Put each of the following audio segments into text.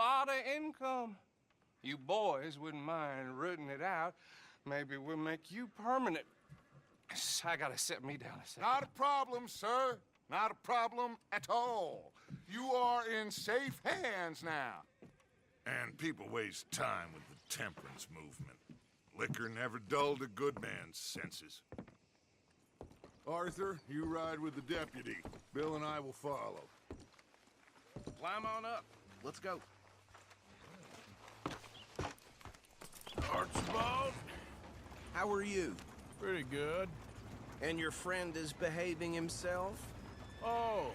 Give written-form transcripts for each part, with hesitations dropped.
lot of income. You boys wouldn't mind rooting it out. Maybe we'll make you permanent. I gotta sit me down a second. Not a problem, sir. Not a problem at all. You are in safe hands now. And people waste time with the temperance movement. Liquor never dulled a good man's senses. Arthur, you ride with the deputy. Bill and I will follow. Climb on up. Let's go. Archibald? How are you? Pretty good. And your friend is behaving himself? Oh,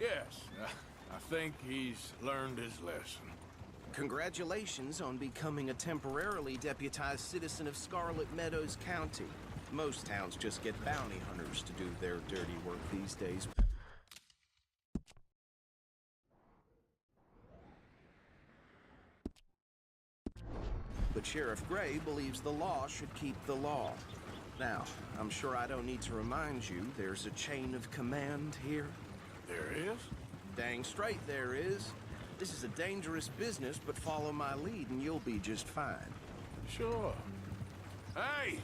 yes. I think he's learned his lesson. Congratulations on becoming a temporarily deputized citizen of Scarlet Meadows County. Most towns just get bounty hunters to do their dirty work these days. But Sheriff Gray believes the law should keep the law. Now, I'm sure I don't need to remind you there's a chain of command here. There is? Dang straight there is. This is a dangerous business, but follow my lead and you'll be just fine. Sure. Hey!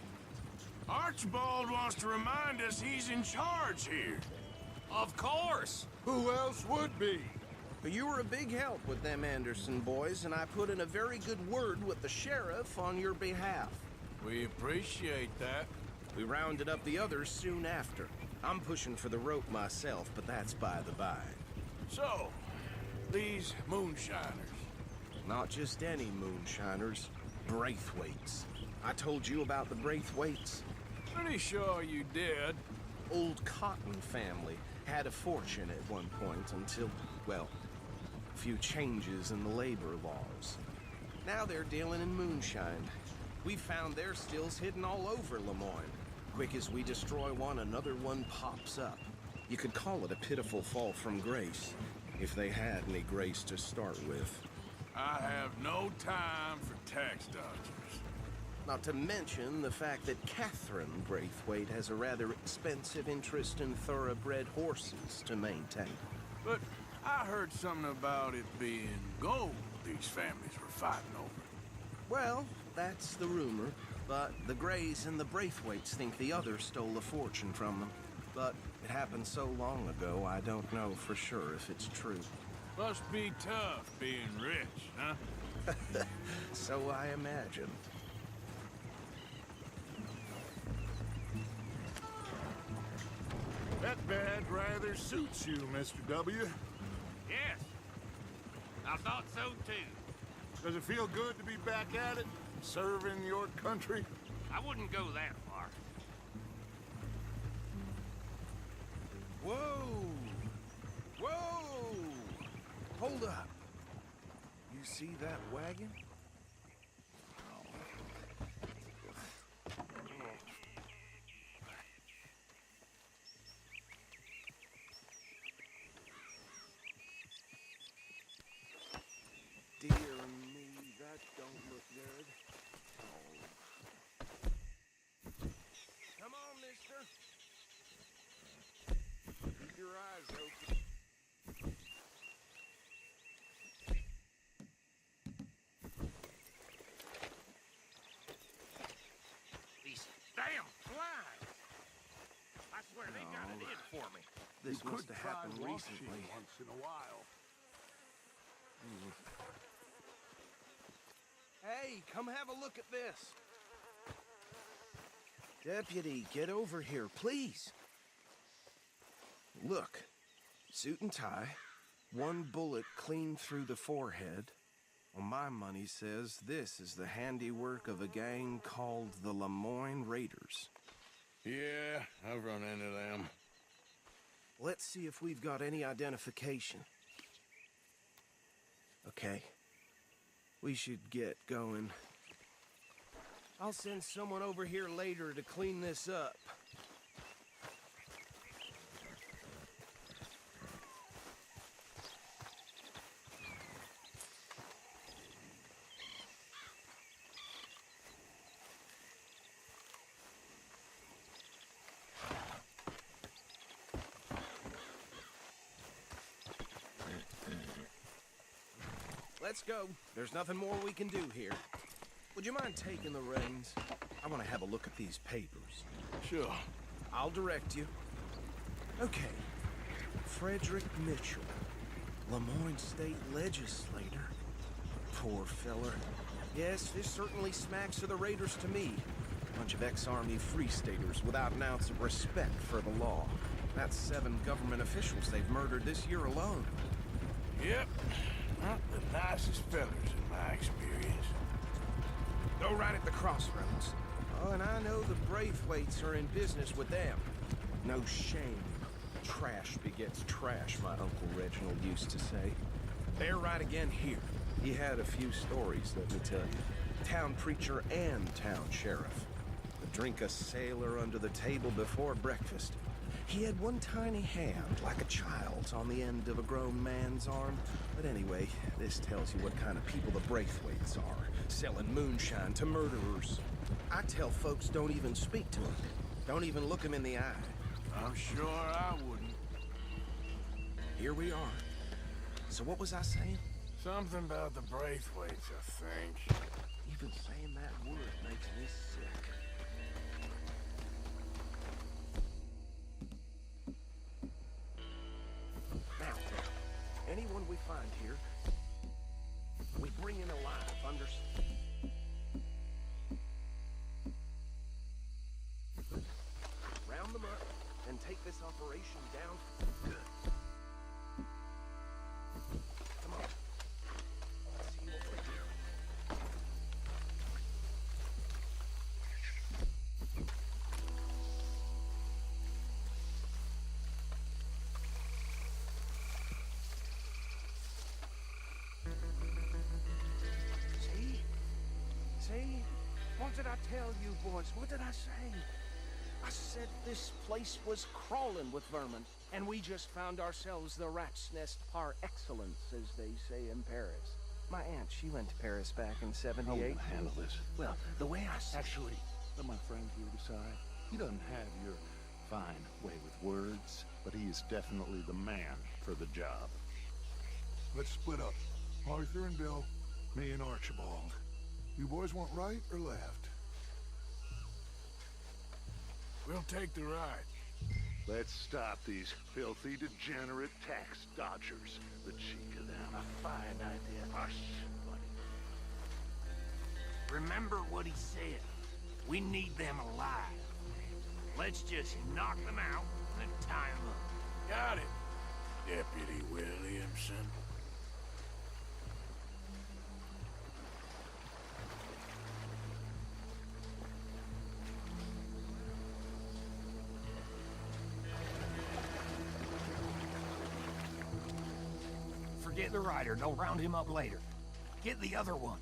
Archibald wants to remind us he's in charge here. Of course. Who else would be? But you were a big help with them Anderson boys, and I put in a very good word with the sheriff on your behalf. We appreciate that. We rounded up the others soon after. I'm pushing for the rope myself, but that's by the by. So, these moonshiners. Not just any moonshiners, Braithwaites. I told you about the Braithwaites. Pretty sure you did. Old Cotton family had a fortune at one point until, well, a few changes in the labor laws. Now they're dealing in moonshine. We found their stills hidden all over Lemoyne. Quick as we destroy one, another one pops up. You could call it a pitiful fall from grace, if they had any grace to start with. I have no time for tax dodgers. Not to mention the fact that Catherine Braithwaite has a rather expensive interest in thoroughbred horses to maintain. But I heard something about it being gold these families were fighting over. Well, that's the rumor, but the Grays and the Braithwaites think the others stole a fortune from them. But it happened so long ago, I don't know for sure if it's true. Must be tough being rich, huh? So I imagine. That badge rather suits you, Mr. W. Yes. I thought so, too. Does it feel good to be back at it, serving your country? I wouldn't go that far. Whoa! Whoa! Hold up. You see that wagon? Dear me, that don't look good. Oh. Come on, mister. Keep your eyes open. These damn flies! I swear they got it in for me. This must have happened try recently. washing once in a while. Hey, come have a look at this. Deputy, get over here, please. Look, suit and tie, one bullet clean through the forehead. Well, my money says this is the handiwork of a gang called the Lemoyne Raiders. Yeah, I've run into them. Let's see if we've got any identification. Okay. We should get going. I'll send someone over here later to clean this up. let's go. There's nothing more we can do here. Would you mind taking the reins? I want to have a look at these papers. Sure. I'll direct you. Okay. Frederick Mitchell, Lemoyne State Legislator. Poor feller. Yes, this certainly smacks of the Raiders to me. Bunch of ex-Army Free Staters without an ounce of respect for the law. That's 7 government officials they've murdered this year alone. Yep. Not the nicest fellas in my experience. Go right at the crossroads. Oh, and I know the Braithwaites are in business with them. No shame. Trash begets trash, my Uncle Reginald used to say. They're right again here. He had a few stories, let me tell you. Town preacher and town sheriff. Would drink a sailor under the table before breakfast. He had one tiny hand, like a child's, on the end of a grown man's arm. But anyway, this tells you what kind of people the Braithwaites are. Selling moonshine to murderers. I tell folks don't even speak to them. Don't even look them in the eye. I'm sure I wouldn't. Here we are. So what was I saying? Something about the Braithwaites, I think. Even saying that word makes me sick. Now, anyone we find here, we bring in alive, round them up and take this operation down good. Come on. See what we do. See? What did I tell you, boys? What did I say? I said this place was crawling with vermin, and we just found ourselves the rat's nest par excellence, as they say in Paris. My aunt, she went to Paris back in '78. How will I handle this? Well, the way I see Actually, let my friend here decide. He doesn't have your fine way with words, but he is definitely the man for the job. Let's split up. Arthur and Bill, me and Archibald. You boys want right or left? We'll take the right. Let's stop these filthy, degenerate tax dodgers. The cheek of them. A fine idea. Hush, buddy. Remember what he said. We need them alive. Let's just knock them out and tie them up. Got it, Deputy Williamson. Forget the rider. Don't round him up later. Get the other one.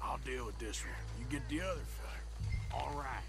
I'll deal with this one. You get the other fella. All right.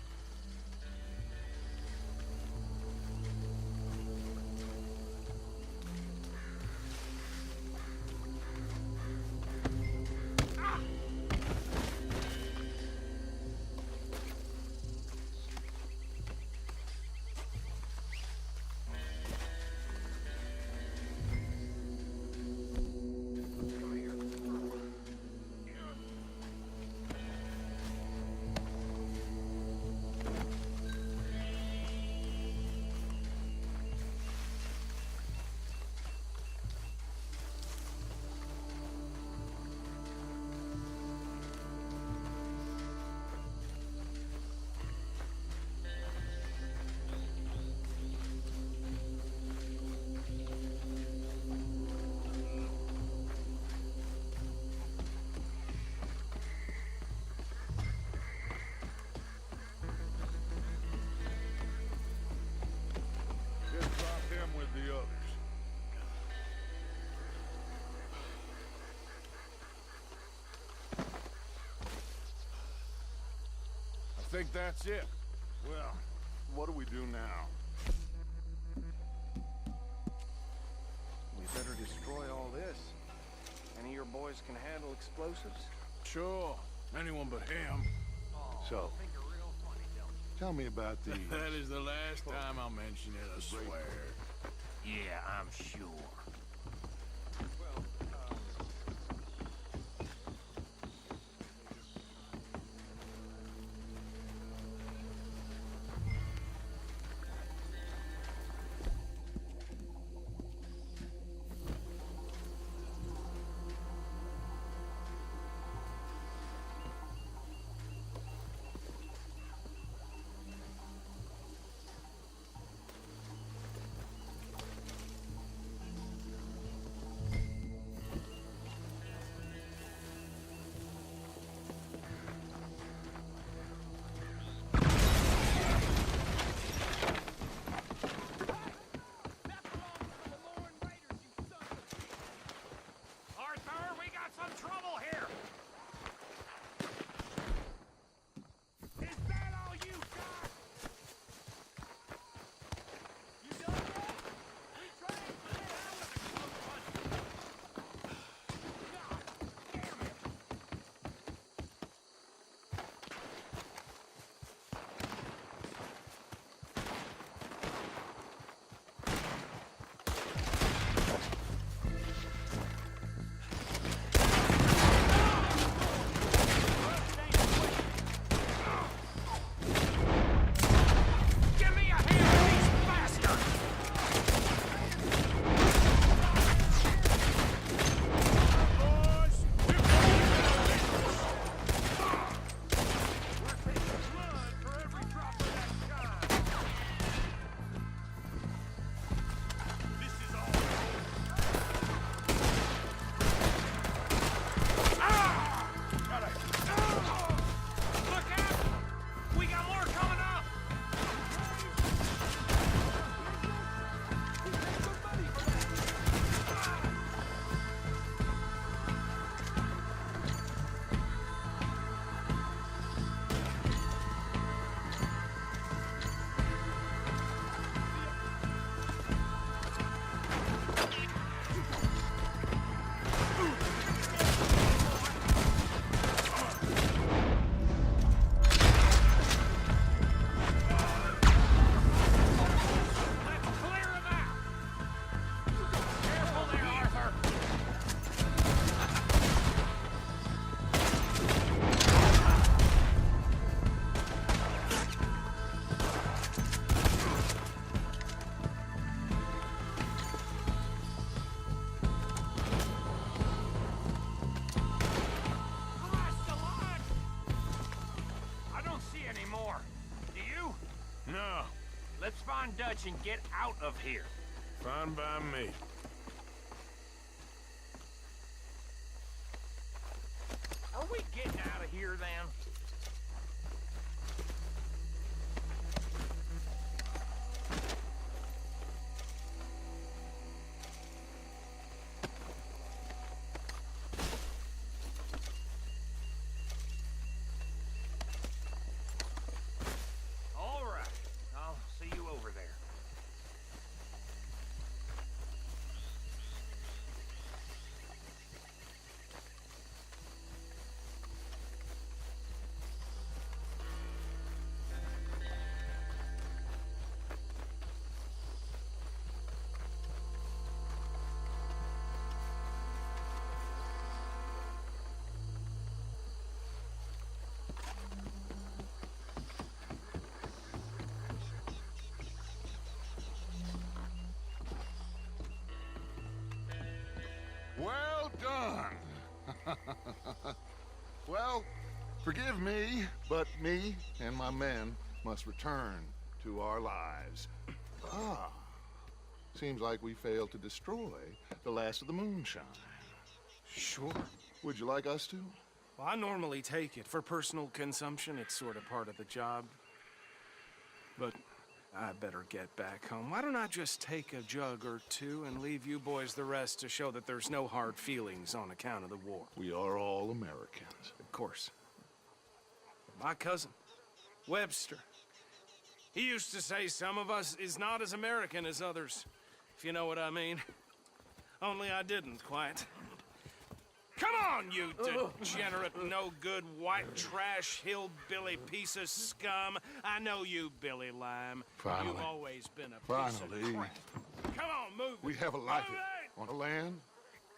Just drop him with the others. I think that's it. Well, what do we do now? we better destroy all this. Any of your boys can handle explosives? Sure. Anyone but him. So, Think you're real funny, don't you? tell me about these. That is the last time I'll mention it, I swear. Yeah, I'm sure. Well, find Dutch and get out of here. Fine by me. Are we getting out of here, then? All right. I'll see you over there. Well done. Well, forgive me, but me and my men must return to our lives. Ah, seems like we failed to destroy the last of the moonshine. Sure. Would you like us to? Well, I normally take it. For personal consumption, it's sort of part of the job. But I better get back home. Why don't I just take a jug or two and leave you boys the rest to show that there's no hard feelings on account of the war? We are all Americans. Of course. My cousin, Webster, he used to say some of us is not as American as others, if you know what I mean. Only I didn't quite. Come on, you degenerate, no-good, white trash, hillbilly piece of scum. I know you, Billy Lime. Finally. You've always been a piece Finally. of crap. Come on, move We it. have a life Move it! on a land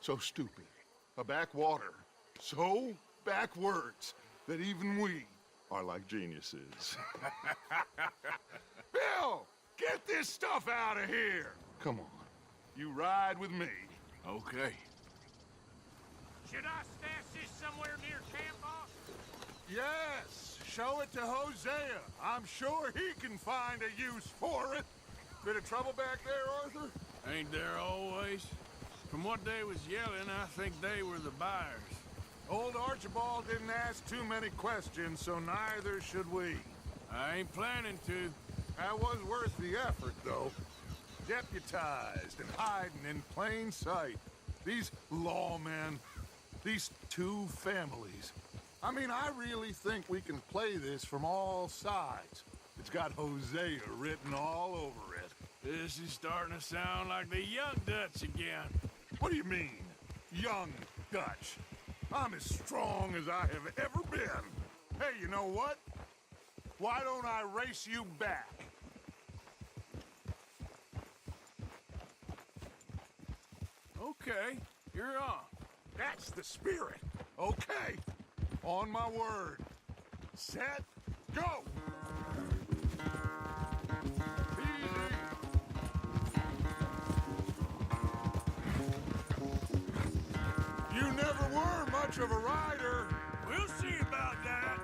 so stupid, a backwater so backwards that even we are like geniuses. Bill, get this stuff out of here. Come on, you ride with me. Okay. Should I stash this somewhere near camp, boss? Yes, show it to Hosea. I'm sure he can find a use for it. Bit of trouble back there, Arthur? Ain't there always? From what they was yelling, I think they were the buyers. Old Archibald didn't ask too many questions, so neither should we. I ain't planning to. That was worth the effort, though. Deputized and hiding in plain sight. These lawmen, these two families. I mean, I really think we can play this from all sides. It's got Hosea written all over it. This is starting to sound like the young Dutch again. What do you mean, young Dutch? I'm as strong as I have ever been. Hey, you know what? Why don't I race you back? Okay, you're on. That's the spirit. Okay. On my word. Set, go! Easy. You never were much of a rider. We'll see about that.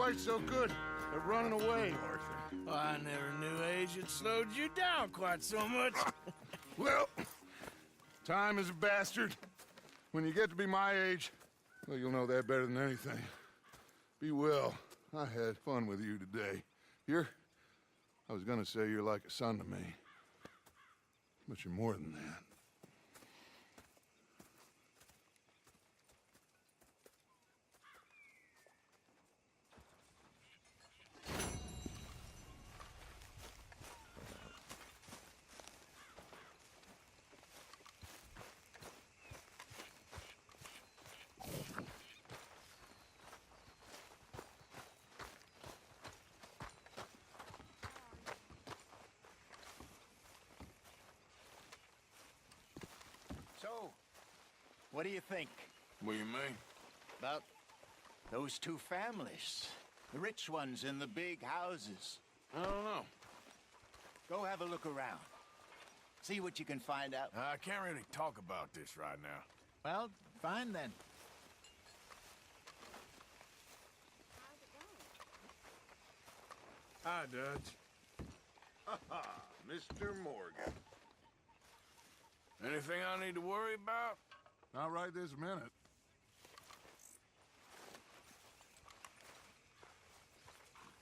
quite so good at running away, Arthur. Well, I never knew age had slowed you down quite so much. Well, time is a bastard. When you get to be my age, well, you'll know that better than anything. Be well. I had fun with you today. I was gonna say you're like a son to me. But you're more than that. So, what do you think What do you mean? about those two families? The rich ones in the big houses. I don't know. Go have a look around. See what you can find out. I can't really talk about this right now. Well, fine then. Hi, Dutch. Mr. Morgan. Anything I need to worry about? Not right this minute.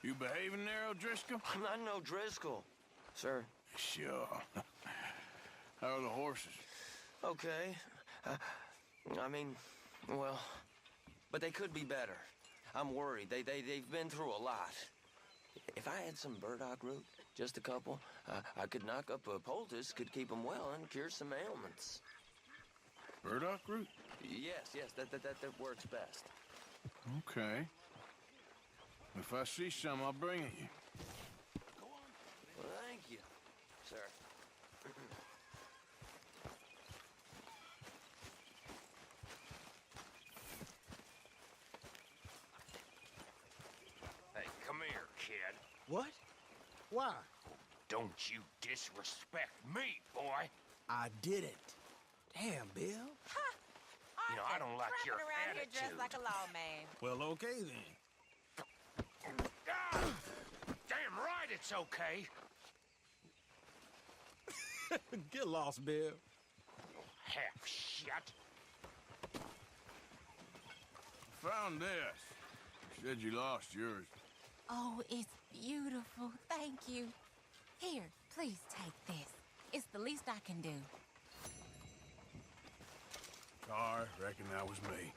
You behaving there, O'Driscoll? I'm not no Driscoll, sir. Sure. How are the horses? Okay. I mean, well, but they could be better. I'm worried. They've been through a lot. If I had some burdock root, just a couple, I could knock up a poultice, could keep them well, and cure some ailments. Burdock root? Yes, that works best. Okay. If I see some, I'll bring it you. Well, thank you, sir. Hey, come here, kid. What? Why? Don't you disrespect me, boy. I didn't. Damn, Bill. You know, I don't like your around here attitude. dressed like a lawman. Well, okay then. Ah! Damn right it's okay. Get lost, Bill. Half shit. Found this. You said you lost yours. Oh, it's beautiful. Thank you. Here, please take this. It's the least I can do. Sorry, reckon that was me.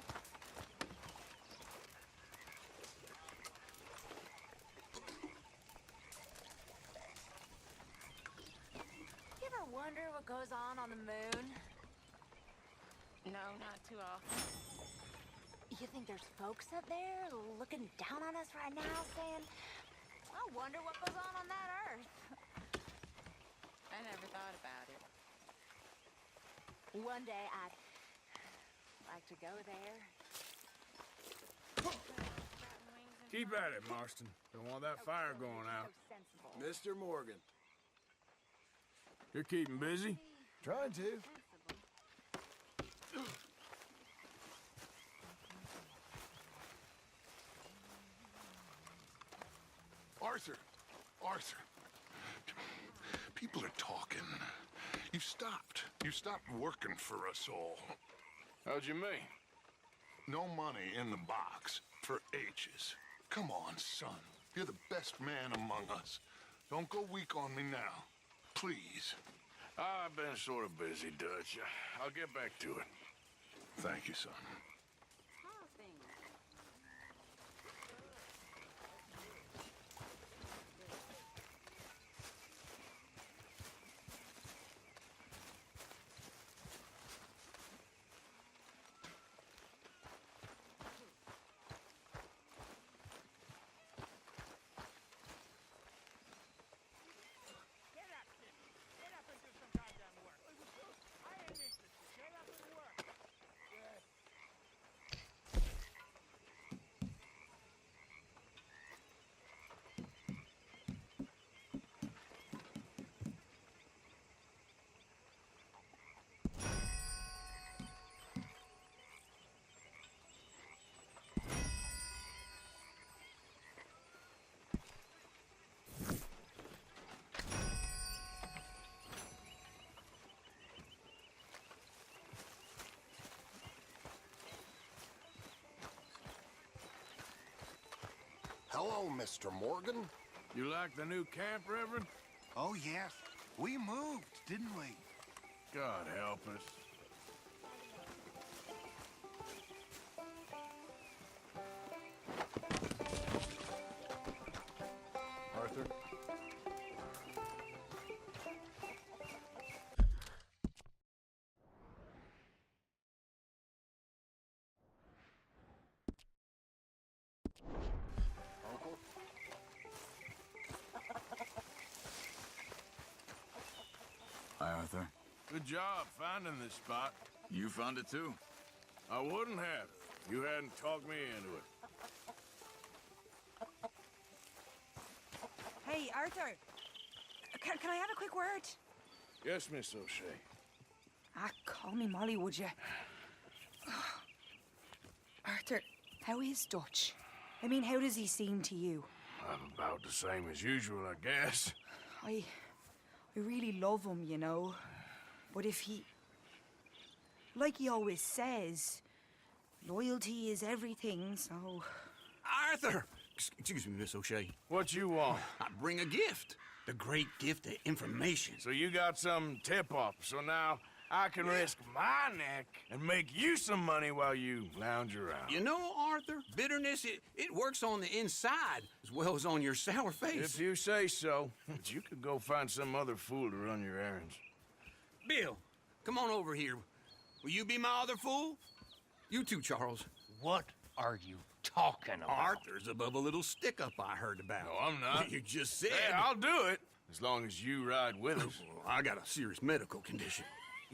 You ever wonder what goes on the moon? No, not too often. You think there's folks up there looking down on us right now saying, I wonder what goes on that Earth? I never thought about it. One day I'd like to go there. Keep at it, Marston. Don't want that fire going out. Mr. Morgan. You're keeping busy? Trying to. Arthur! Arthur! People are talking. You stopped. You stopped working for us all. How'd you mean? No money in the box for H's. Come on, son. You're the best man among us. Don't go weak on me now. Please. I've been sort of busy, Dutch. I'll get back to it. Thank you, son. Hello, Mr. Morgan. You like the new camp, Reverend? Oh, yes. We moved, didn't we? God help us. Arthur? Uncle? Hi, Arthur. Good job finding this spot. You found it too. I wouldn't have if you hadn't talked me into it. Hey, Arthur. Can I have a quick word? Yes, Miss O'Shea. Ah, call me Molly, would you? Arthur, how is Dutch? I mean, how does he seem to you? I'm about the same as usual, I guess. I really love him, you know. But if he... Like he always says, loyalty is everything, so... Arthur! Excuse me, Miss O'Shea. What you want? I bring a gift. The great gift of information. So you got some tip-off, so now I can risk my neck and make you some money while you lounge around. You know, Arthur, bitterness, it works on the inside as well as on your sour face. If you say so, but you could go find some other fool to run your errands. Bill, come on over here. Will you be my other fool? You too, Charles. What are you talking about? Arthur's above a little stick-up I heard about. No, I'm not. You just said... Hey, I'll do it, as long as you ride with us. Well, I got a serious medical condition.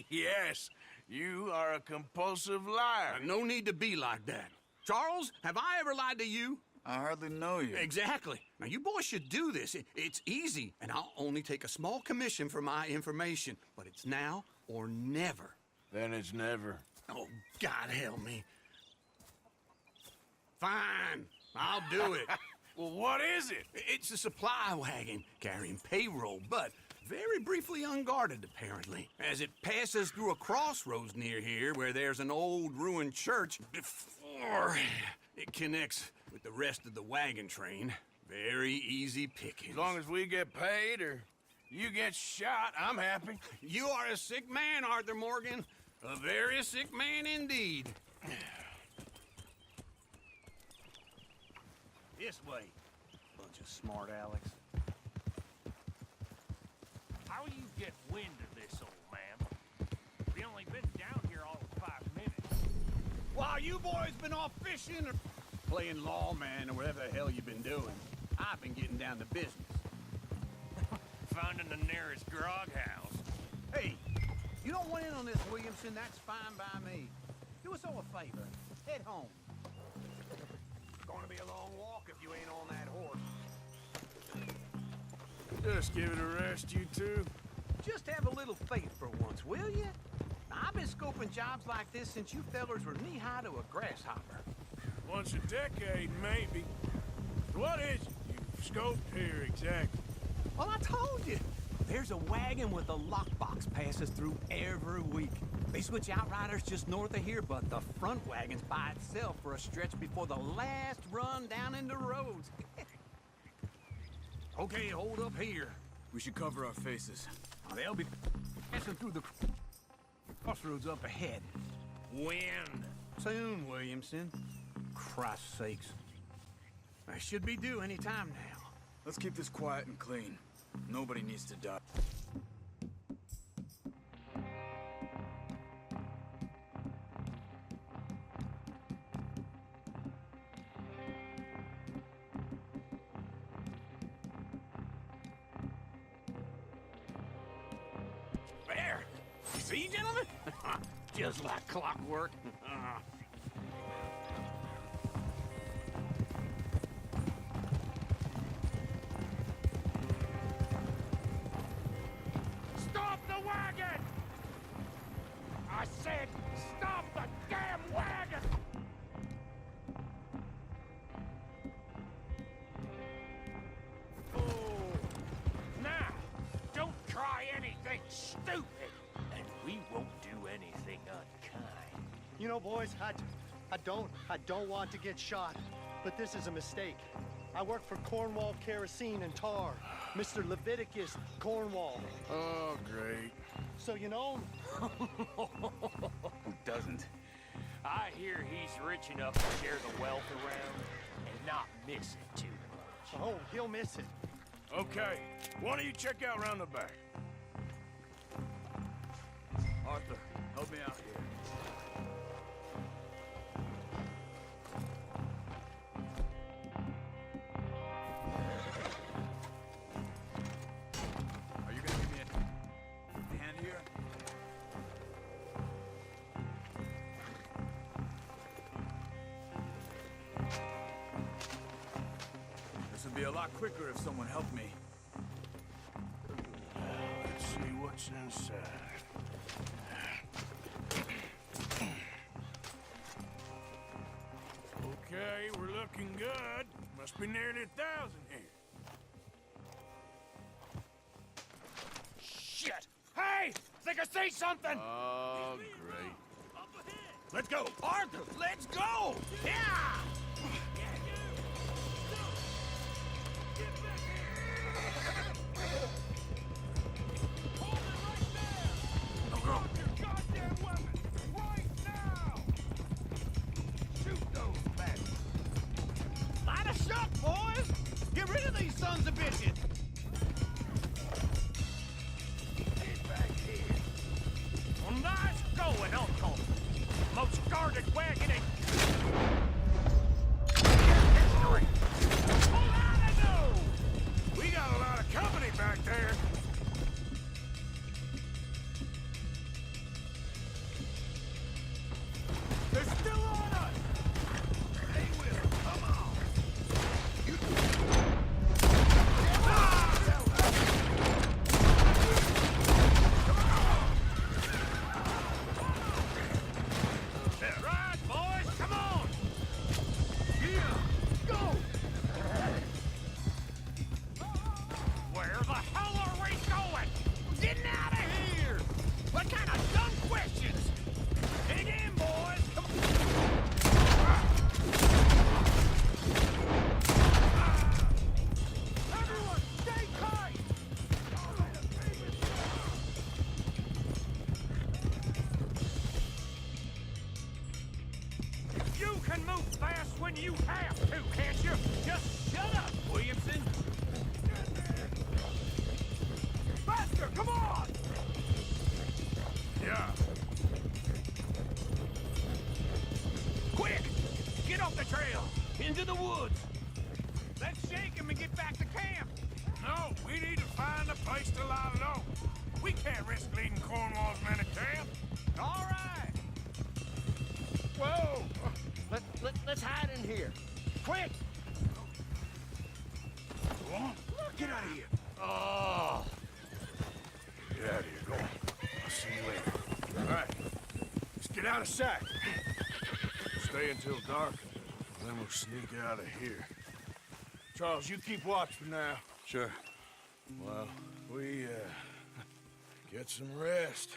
Yes, you are a compulsive liar. No need to be like that. Charles, have I ever lied to you? I hardly know you. Exactly. Now, you boys should do this. It's easy, and I'll only take a small commission for my information. But it's now or never. Then it's never. Oh, God help me. Fine, I'll do it. Well, what is it? It's a supply wagon carrying payroll, but very briefly unguarded, apparently. As it passes through a crossroads near here where there's an old ruined church before it connects with the rest of the wagon train. Very easy pickings. As long as we get paid or you get shot, I'm happy. You are a sick man, Arthur Morgan. A very sick man indeed. This way. Bunch of smart Alex. How you get wind of this, old man? We only been down here all of 5 minutes. While you boys been off fishing or playing lawman or whatever the hell you've been doing, I've been getting down to business. Finding the nearest grog house. Hey, you don't want in on this, Williamson, that's fine by me. Do us all a favor. Head home. It's gonna be a long walk if you ain't on that horse. Just give it a rest, you two. Just have a little faith for once, will you? I've been scoping jobs like this since you fellers were knee-high to a grasshopper. Once a decade, maybe. What is it you've scoped here exactly? Well, I told you. There's a wagon with a lockbox passes through every week. They switch outriders just north of here, but the front wagon's by itself for a stretch before the last run down into roads. Okay, hold up here. We should cover our faces. Now, they'll be passing through the crossroads up ahead. When? Soon, Williamson. Christ's sakes. I should be due any time now. Let's keep this quiet and clean. Nobody needs to die. There! You see, gentlemen? Just like clockwork. Stop the wagon! I said, stop the damn wagon! Oh, now, don't try anything stupid, and we won't do anything unkind. You know, boys, I don't want to get shot, but this is a mistake. I work for Cornwall Kerosene and Tar. Mr. Leviticus Cornwall. Oh, great. So you know him? Who doesn't? I hear he's rich enough to share the wealth around and not miss it too much. Oh, he'll miss it. Okay, why don't you check out round the back? Arthur, help me out here. Are you gonna give me a hand here? This would be a lot quicker if someone helped me. Let's see what's inside. Okay, we're looking good. Must be nearly 1,000 here. Shit! Hey! Think I see something! Oh, great. Let's go! Arthur, let's go! Yeah! Line a shot, boys! Get rid of these sons of bitches! Get back here! Well, nice going, Uncle! Most guarded wagon in... history! Pull out of those! We got a lot of company back there. They're still on us! They will. Come on. Right, boys, come on! Yeah. Go. Where the hell are we going? Getting out of here! What kind of dumb questions? Dig in, boys! Come Everyone, stay tight! You can move fast when you have to, can't you? Just shut up, Williamson! Faster, come on! Yeah. Quick! Get off the trail! Into the woods! Let's shake him and get back to camp! No, we need to find a place to lie low. We can't risk leading Cornwall's men to camp. All right! Whoa! Let's hide in here. Quick! Go on. Get out of here! Oh. Get out of here. Go on. I'll see you later. All right. Let's get out of sight. Stay until dark, then we'll sneak out of here. Charles, you keep watch for now. Sure. Well, we, get some rest.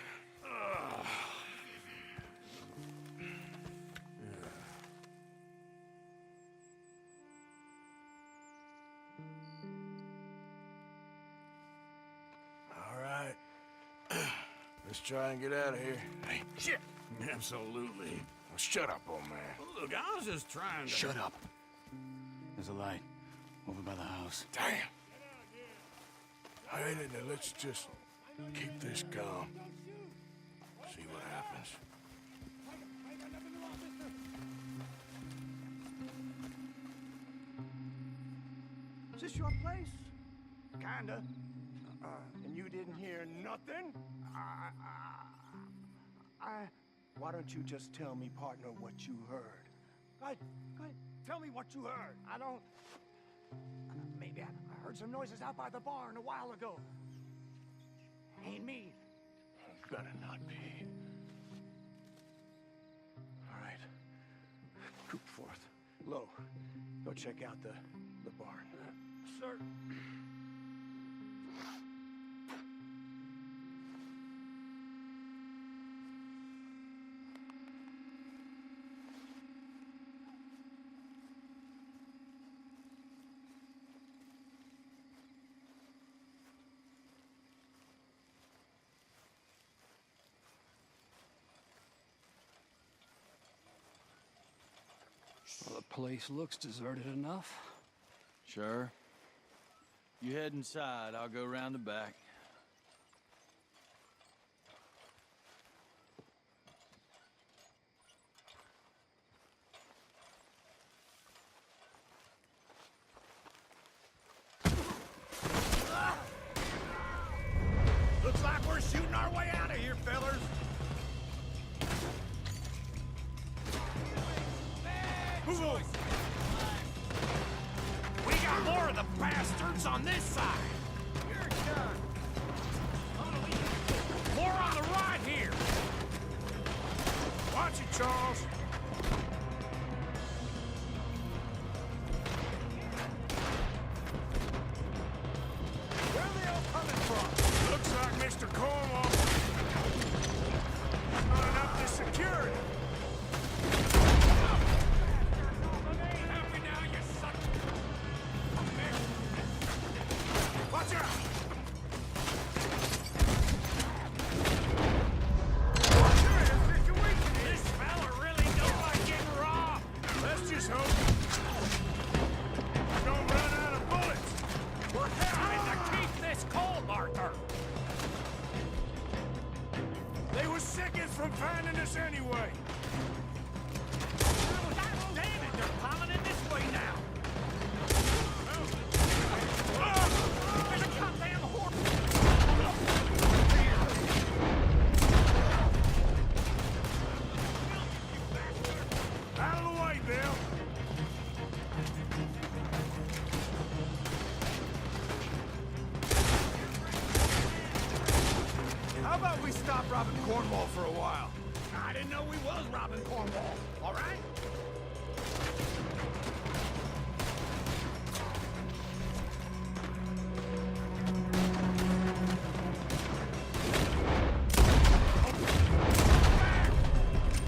All right. Let's try and get out of here. Hey, shit! Absolutely. Well, shut up, old man. Look, I was just trying to... Shut up. There's a light over by the house. Damn. Hey, let's just keep this calm. See what happens. Is this your place? Kinda. And you didn't hear nothing? Why don't you just tell me, partner, what you heard? Go ahead. Tell me what you heard. I don't... Maybe I heard some noises out by the barn a while ago. Ain't me. Better not be. All right. Coop forth. Lo, go check out the barn. Sir. Place looks deserted enough. Sure. You head inside, I'll go round the back. Looks like we're shooting our way out of here, fellers. Move on. We got more of the bastards on this side. You're done. More on the right here. Watch it, Charles. Where are they all coming from? Looks like Mr. Cornwall running up the security. Watch out! This fella really don't like getting robbed. Let's just hope we don't run out of bullets. We're having to keep this cold, Arthur. They were seconds from finding us anyway. Damn it, they're piling in this way now. There's a goddamn horse! Out of the way, Bill! How about we stop robbing Cornwall for a while? I didn't know we was robbing Cornwall, all right?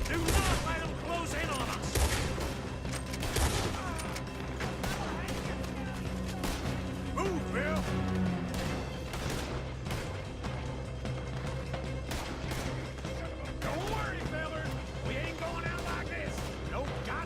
Do not let them close in on us! Move, Bill! Don't worry, fellers. We ain't going out like this. No goddamn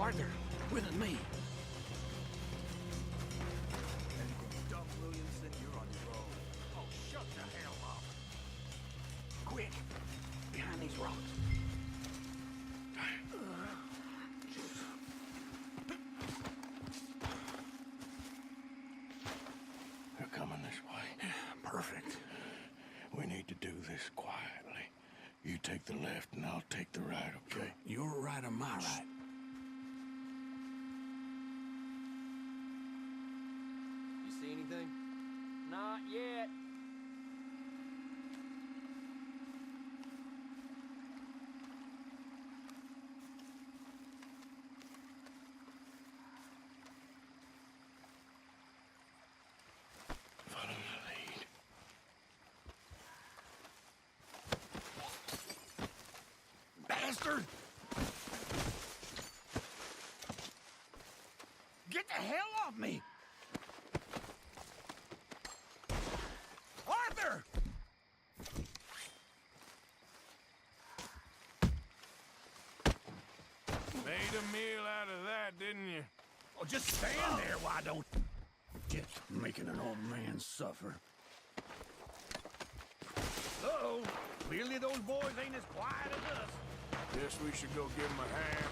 Arthur, with me. Dump Williamson, you're on your own. Oh, shut the hell up. Quick, behind these rocks. They're coming this way. Perfect. We need to do this quietly. You take the left and I'll take the right, okay? Your right or my right? You see anything? Not yet. Follow the lead. Bastard! Get the hell off me! Arthur! Made a meal out of that, didn't you? Oh, just stand there, why don't Just making an old man suffer. Uh-oh. Clearly those boys ain't as quiet as us. Guess we should go give him a hand.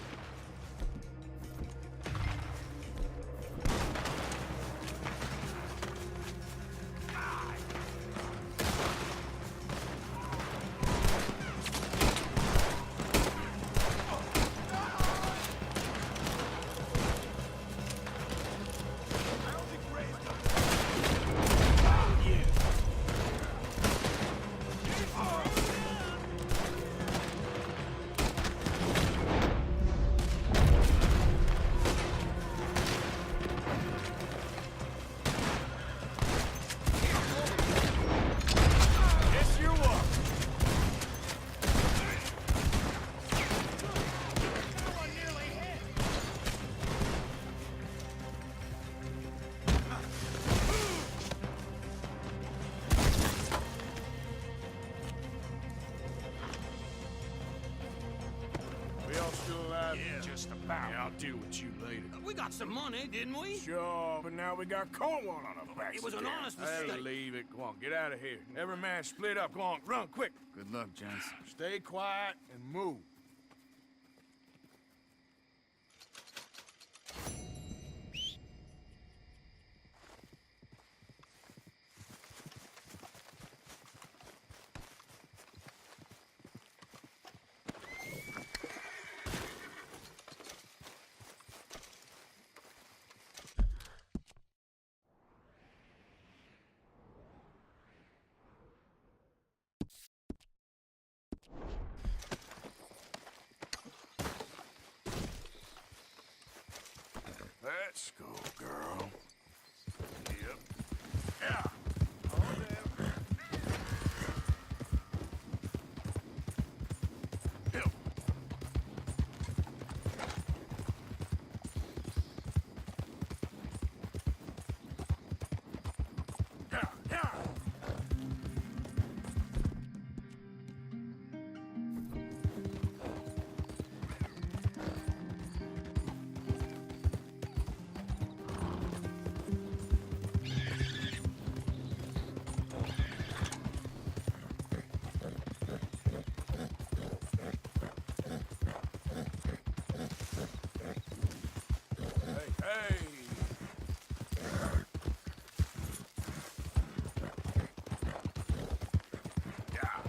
We all still alive? Yeah. Just about. Yeah, I'll deal with you later. We got some money, didn't we? Sure, but now we got Cornwall on our backs. It was an again. honest Hey, mistake. leave it. Go on, get out of here. Every man split up. Go on, run, quick. Good luck, gents. Stay quiet and move. Let's go, girl. Yep. Yeah. All there. Yep. Yeah, yeah. Hey. Yeah.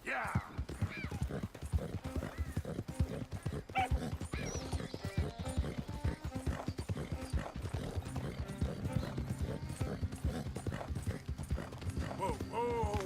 Yeah. Whoa, whoa.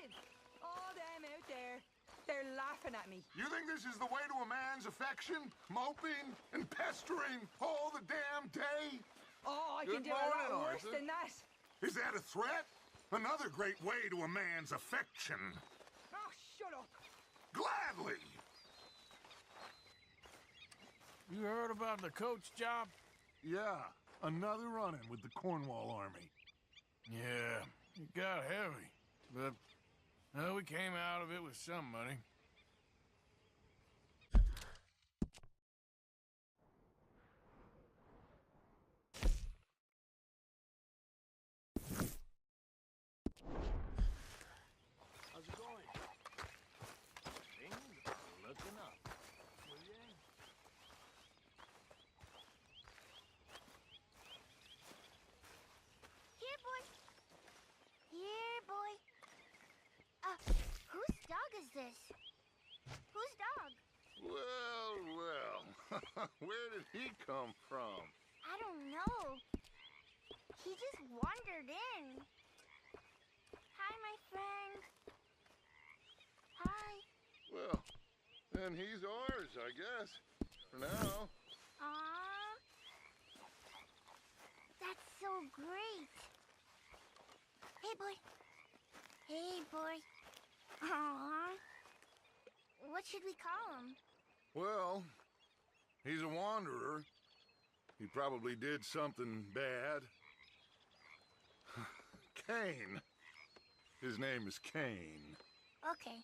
saying? Oh, them out there. They're laughing at me. You think this is the way to a man's affection? Moping and pestering all the damn day? Oh, I Good can do a lot morning, worse Arthur. than that. Is that a threat? Another great way to a man's affection. Oh, shut up. Gladly. You heard about the coach job? Yeah, another run-in with the Cornwall Army. Yeah, it got heavy, but we came out of it with some money. How's it going? Things are looking up. Will ya? Here, boy. Here, boy. Whose dog is this? Whose dog? Well, well. Where did he come from? I don't know. He just wandered in. Hi, my friend. Hi. Well, then he's ours, I guess. For now. Aww. That's so great. Hey, boy. Hey, boy. Aww. What should we call him? Well, he's a wanderer. He probably did something bad. Kane. His name is Kane. Okay.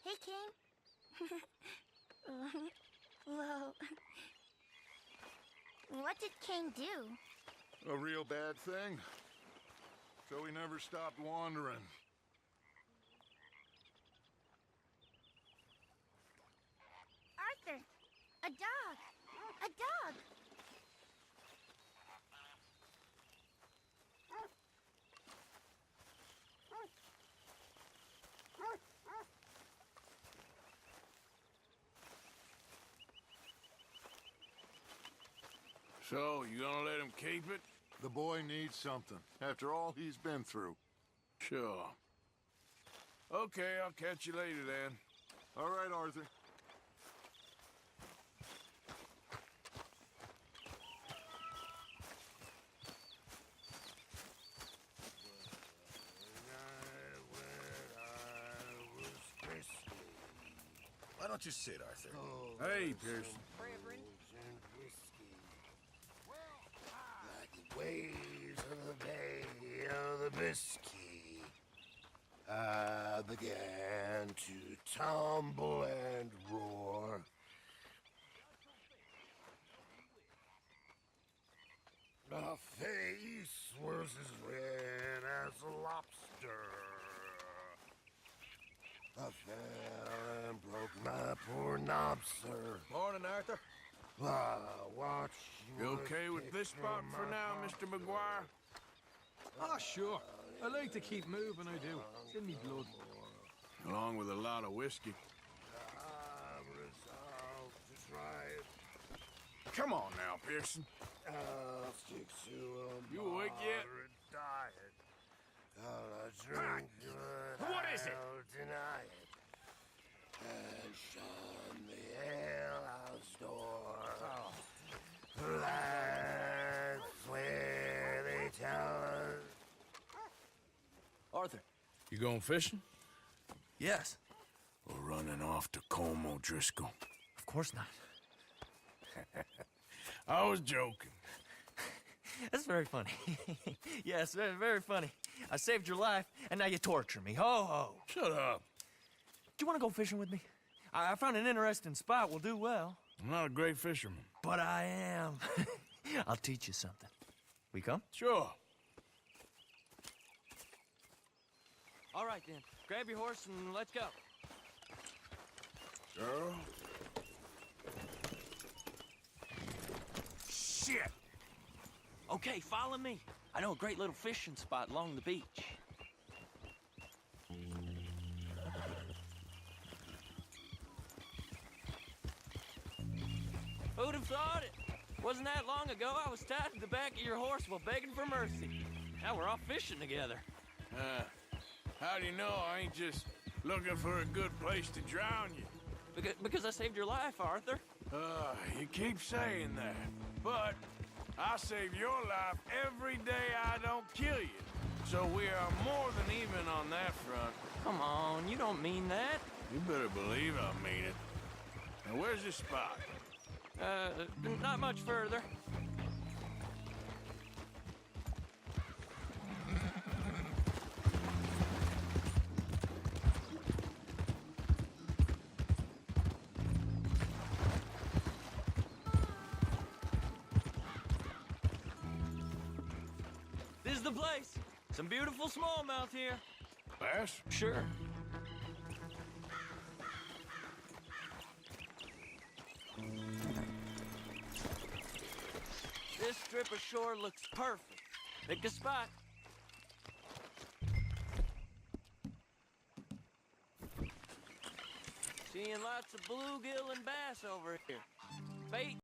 Hey, Kane. Whoa. What did Kane do? A real bad thing. So he never stopped wandering. Arthur, a dog. A dog. So, you gonna let him keep it? The boy needs something, after all he's been through. Sure. Okay, I'll catch you later then. All right, Arthur. Why don't you sit, Arthur? Hey, Pearson. Like the waves of the Bay of the Biscay, I began to tumble and roar. My face was as red as a lobster. I fell and broke my poor knob, sir. Morning, Arthur. I watched You okay with this spot for now, Mr. McGuire? Ah, sure. I like to keep moving, I do. It's in me blood. Along with a lot of whiskey. I'm resolved to try it. Come on now, Pearson. I'll stick to a You awake yet? moderate diet. All I drink good, What is it? I'll deny it. And shun the alehouse door. That's where they tell us. Arthur. You going fishing? Yes. Or running off to Colm O'Driscoll? Of course not. I was joking. That's very funny. Yes, very, very funny. I saved your life, and now you torture me. Ho, ho. Shut up. Do you want to go fishing with me? I found an interesting spot. We'll do well. I'm not a great fisherman. But I am. I'll teach you something. We come? Sure. All right, then. Grab your horse and let's go. Sure. Shit! Okay, follow me. I know a great little fishing spot along the beach. Who'd have thought it? Wasn't that long ago I was tied to the back of your horse while begging for mercy. Now we're off fishing together. How do you know I ain't just looking for a good place to drown you? Because I saved your life, Arthur. You keep saying that, but I save your life every day I don't kill you. So we are more than even on that front. Come on, you don't mean that. You better believe I mean it. Now, where's this spot? Not much further. This is the place. Some beautiful smallmouth here. Bass? Sure. This strip of shore looks perfect. Pick a spot. Seeing lots of bluegill and bass over here. Bait